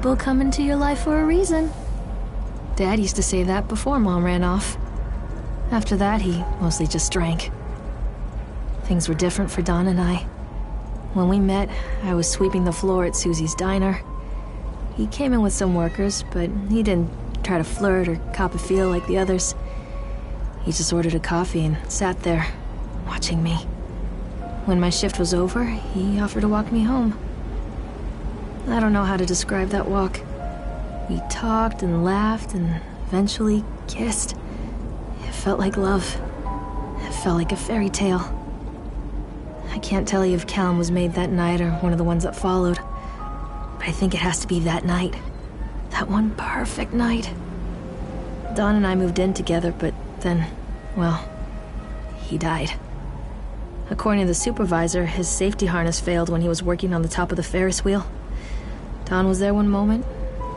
People come into your life for a reason. Dad used to say that before Mom ran off. After that, he mostly just drank. Things were different for Don and I. When we met, I was sweeping the floor at Susie's diner. He came in with some workers, but he didn't try to flirt or cop a feel like the others. He just ordered a coffee and sat there, watching me. When my shift was over, he offered to walk me home. I don't know how to describe that walk. We talked and laughed and eventually kissed. It felt like love. It felt like a fairy tale. I can't tell you if Callum was made that night or one of the ones that followed, but I think it has to be that night. That one perfect night. Don and I moved in together, but then, well, he died. According to the supervisor, his safety harness failed when he was working on the top of the Ferris wheel. Don was there one moment,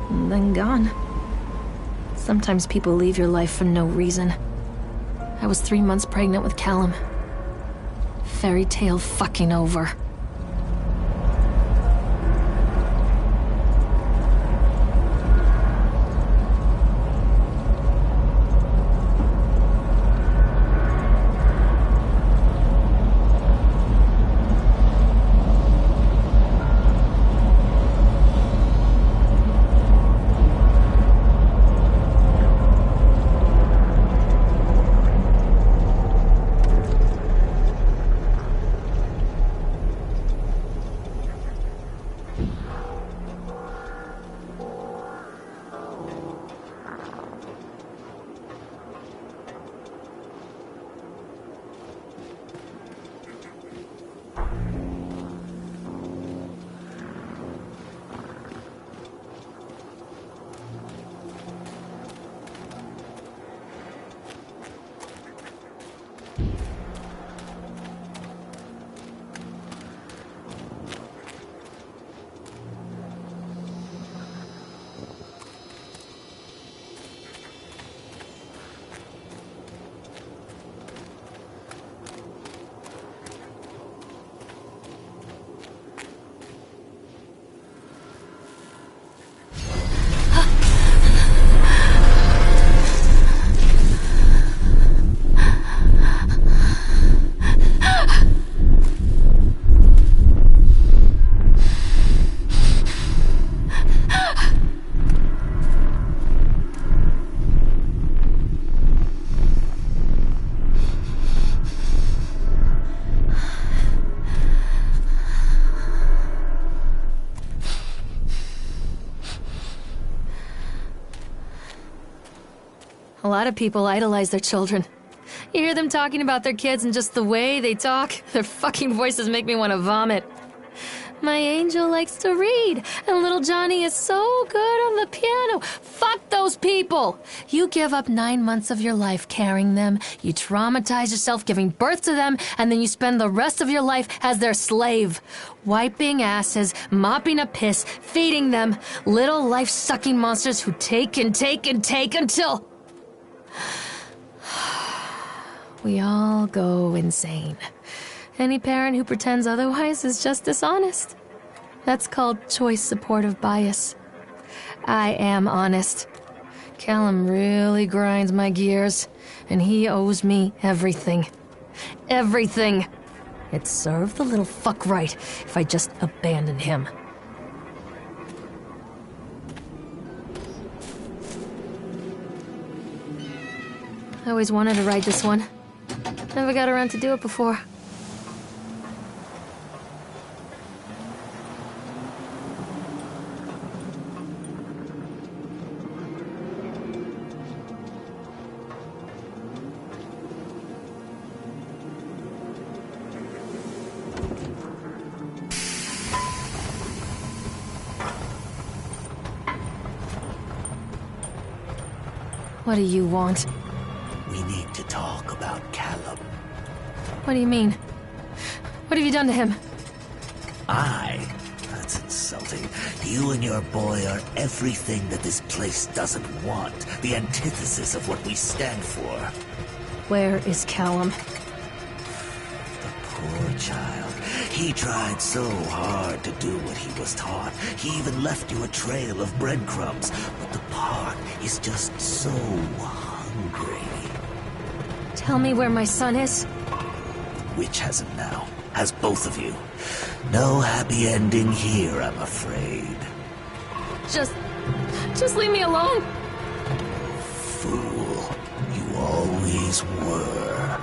and then gone. Sometimes people leave your life for no reason. I was 3 months pregnant with Callum. Fairy tale fucking over. A lot of people idolize their children. You hear them talking about their kids and just the way they talk, their fucking voices make me want to vomit. My angel likes to read, and little Johnny is so good on the piano. Fuck those people! You give up 9 months of your life carrying them, you traumatize yourself giving birth to them, and then you spend the rest of your life as their slave. Wiping asses, mopping up piss, feeding them. Little life-sucking monsters who take and take and take until... we all go insane. Any parent who pretends otherwise is just dishonest. That's called choice supportive bias. I am honest. Callum really grinds my gears, and he owes me everything. Everything. It'd serve the little fuck right if I just abandoned him. I always wanted to ride this one. Never got around to do it before. What do you want? We need to talk about Callum. What do you mean? What have you done to him? That's insulting. You and your boy are everything that this place doesn't want. The antithesis of what we stand for. Where is Callum? The poor child. He tried so hard to do what he was taught. He even left you a trail of breadcrumbs. But the park is just so hungry. Tell me where my son is. Witch has him now. Has both of you. No happy ending here, I'm afraid. Just leave me alone. Fool. You always were.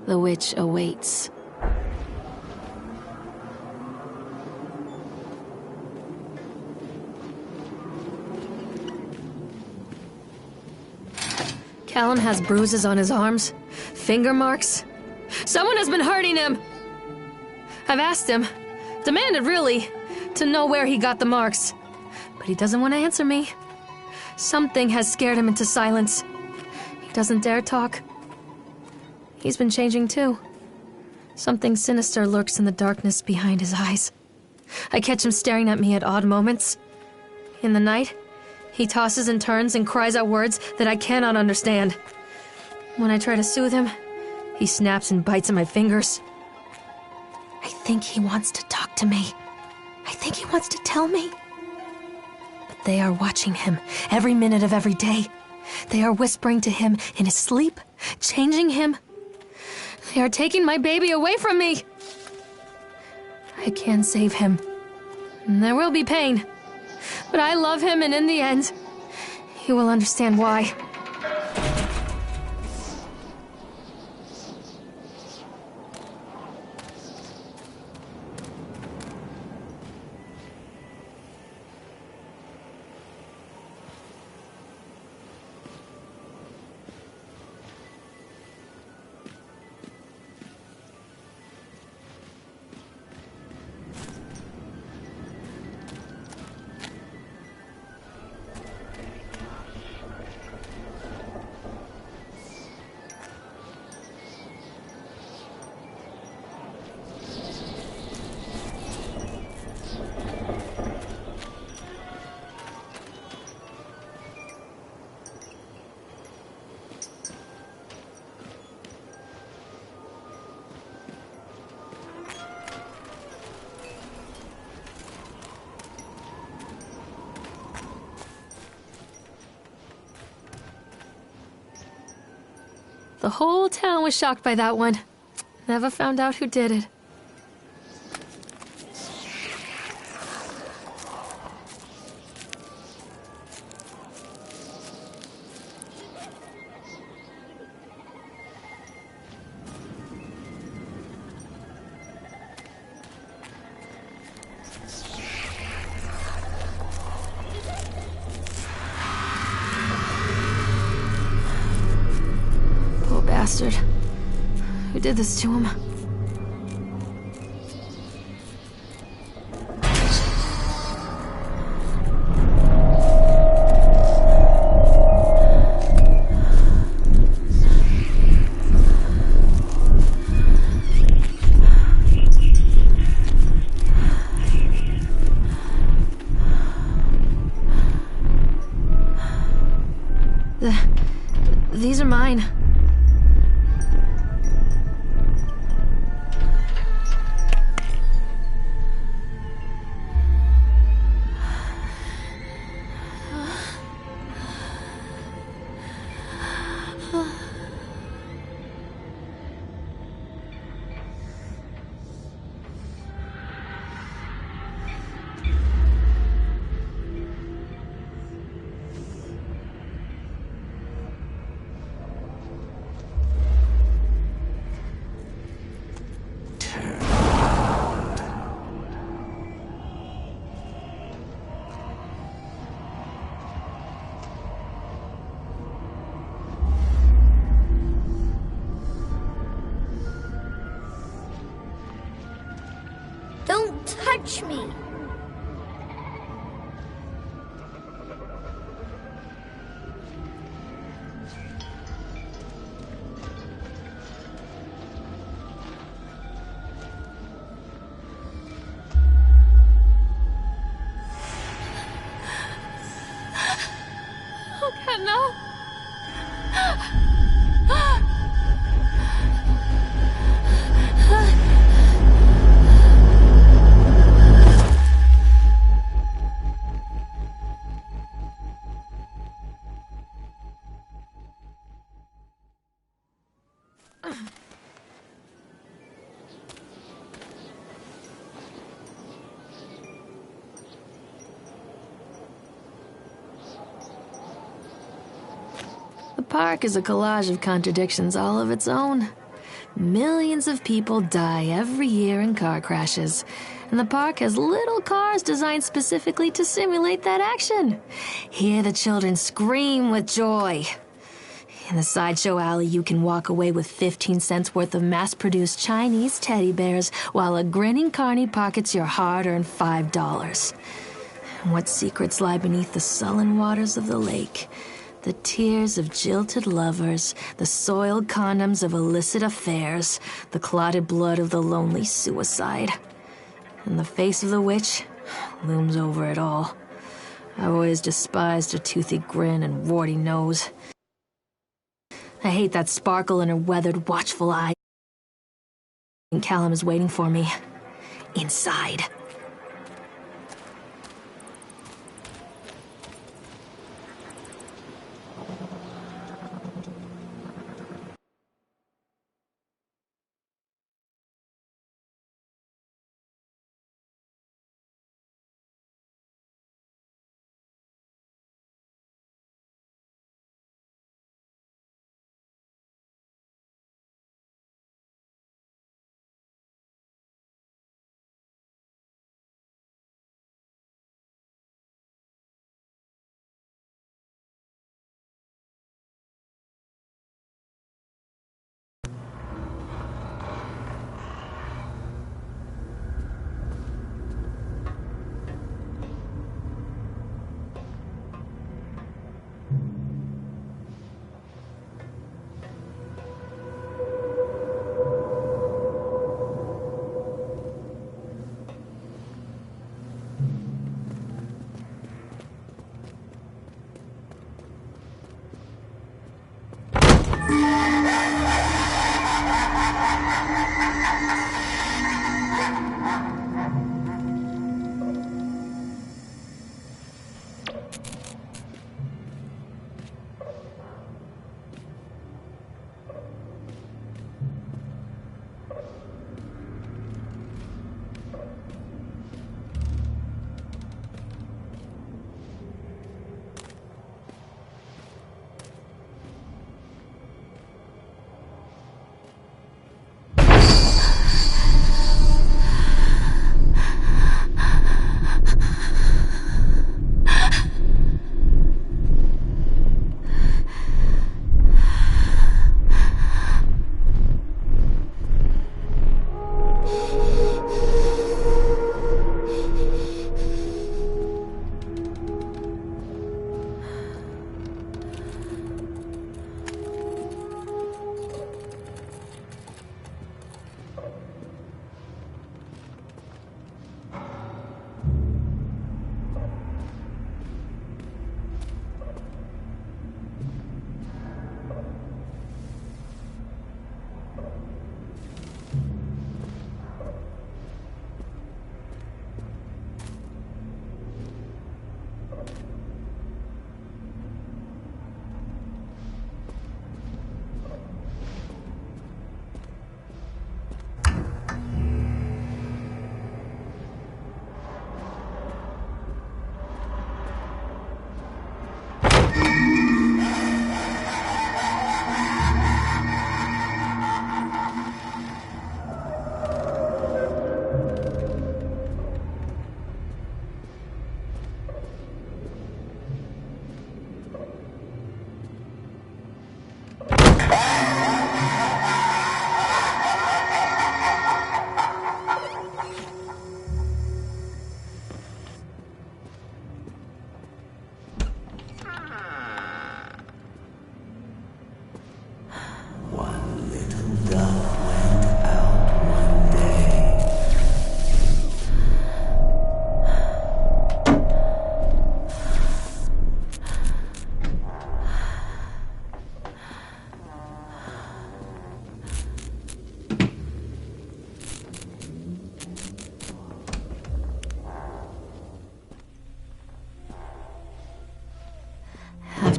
The witch awaits. Callum has bruises on his arms, finger marks. Someone has been hurting him. I've asked him, demanded really, to know where he got the marks. But he doesn't want to answer me. Something has scared him into silence. He doesn't dare talk. He's been changing too. Something sinister lurks in the darkness behind his eyes. I catch him staring at me at odd moments. In the night, he tosses and turns and cries out words that I cannot understand. When I try to soothe him, he snaps and bites at my fingers. I think he wants to talk to me. I think he wants to tell me. But they are watching him every minute of every day. They are whispering to him in his sleep, changing him. They are taking my baby away from me. I can save him. There will be pain. But I love him, and in the end, he will understand why. The whole town was shocked by that one. Never found out who did it. Bastard. Who did this to him? These are mine. Don't touch me! Oh God, no! The park is a collage of contradictions all of its own. Millions of people die every year in car crashes, and the park has little cars designed specifically to simulate that action. Hear the children scream with joy. In the sideshow alley, you can walk away with 15 cents worth of mass-produced Chinese teddy bears while a grinning carny pockets your hard-earned $5. What secrets lie beneath the sullen waters of the lake? The tears of jilted lovers, the soiled condoms of illicit affairs, the clotted blood of the lonely suicide. And the face of the witch looms over it all. I've always despised her toothy grin and warty nose. I hate that sparkle in her weathered, watchful eye. And Callum is waiting for me. Inside.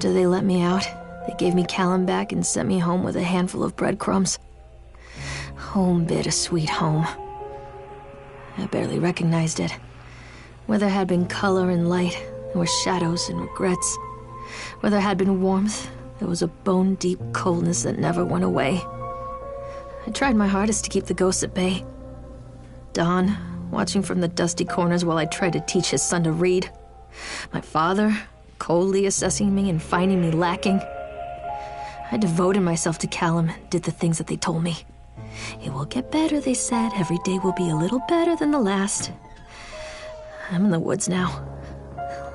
After they let me out, they gave me Callum back and sent me home with a handful of breadcrumbs. Home, bittersweet home. I barely recognized it. Where there had been color and light, there were shadows and regrets. Where there had been warmth, there was a bone-deep coldness that never went away. I tried my hardest to keep the ghosts at bay. Don, watching from the dusty corners while I tried to teach his son to read. My father, coldly assessing me and finding me lacking. I devoted myself to Callum and did the things that they told me. It will get better, they said. Every day will be a little better than the last. I'm in the woods now,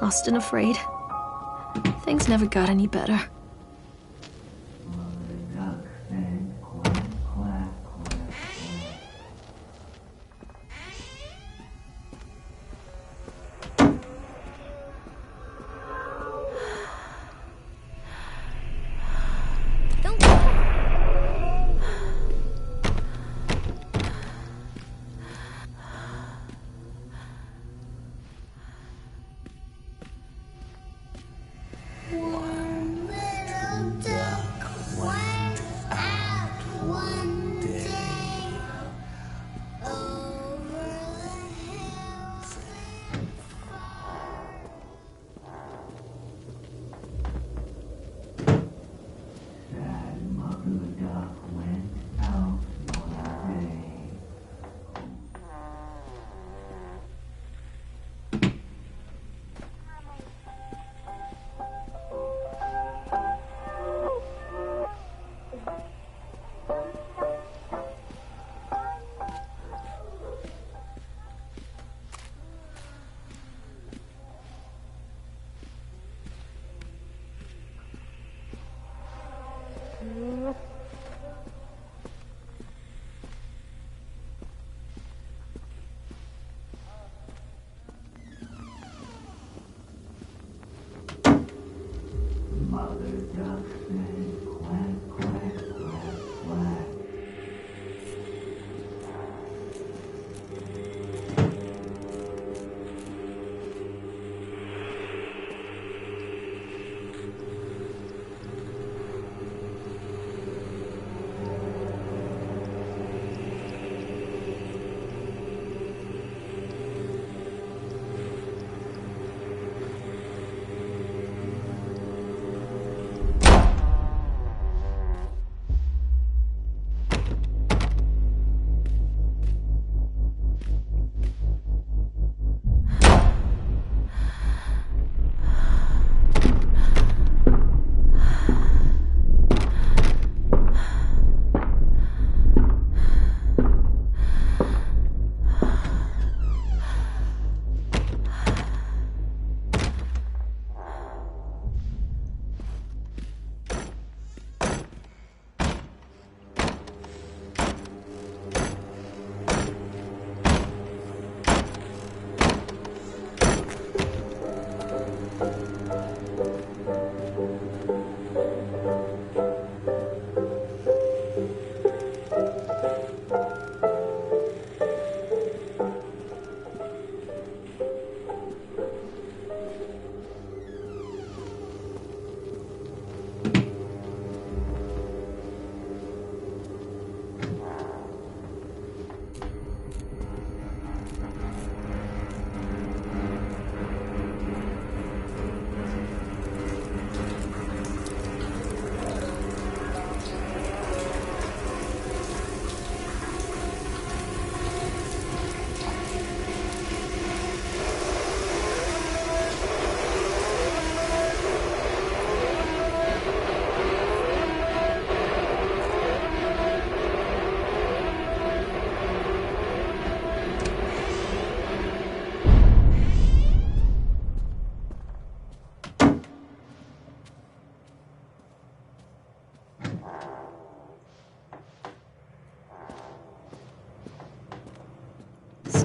lost and afraid. Things never got any better.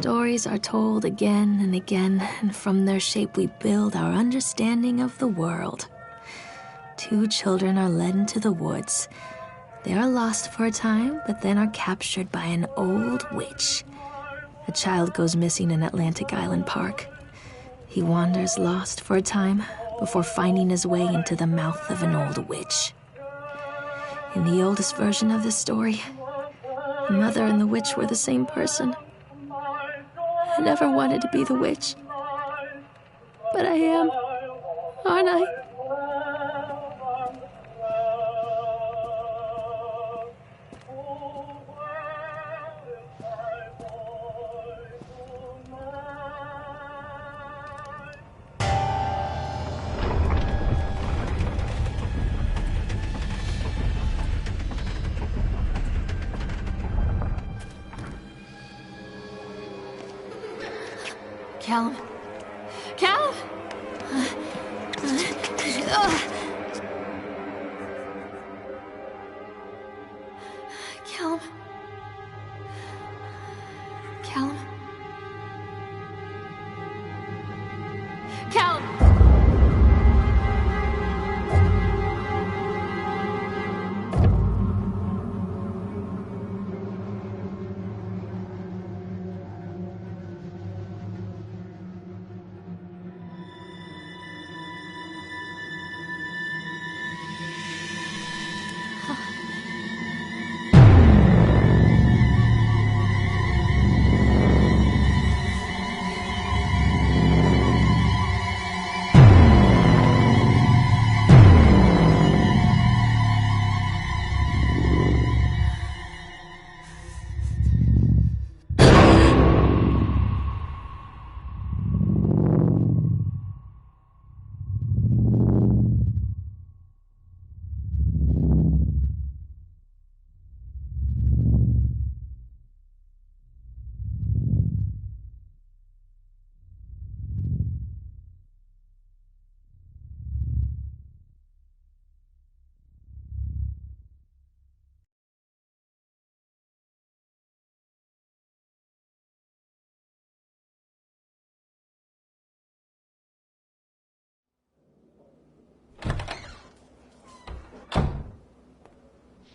Stories are told again and again, and from their shape we build our understanding of the world. Two children are led into the woods. They are lost for a time, but then are captured by an old witch. A child goes missing in Atlantic Island Park. He wanders lost for a time, before finding his way into the mouth of an old witch. In the oldest version of this story, the mother and the witch were the same person. I never wanted to be the witch, but I am, aren't I? Callum? Callum? Callum? Callum? Callum!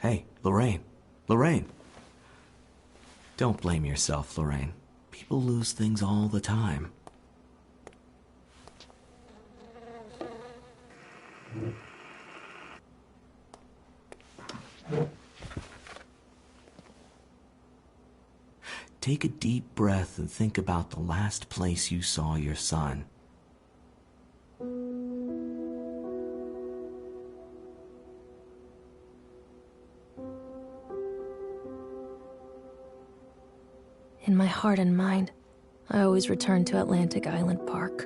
Hey, Lorraine. Lorraine. Don't blame yourself, Lorraine. People lose things all the time. Take a deep breath and think about the last place you saw your son. In my heart and mind, I always return to Atlantic Island Park.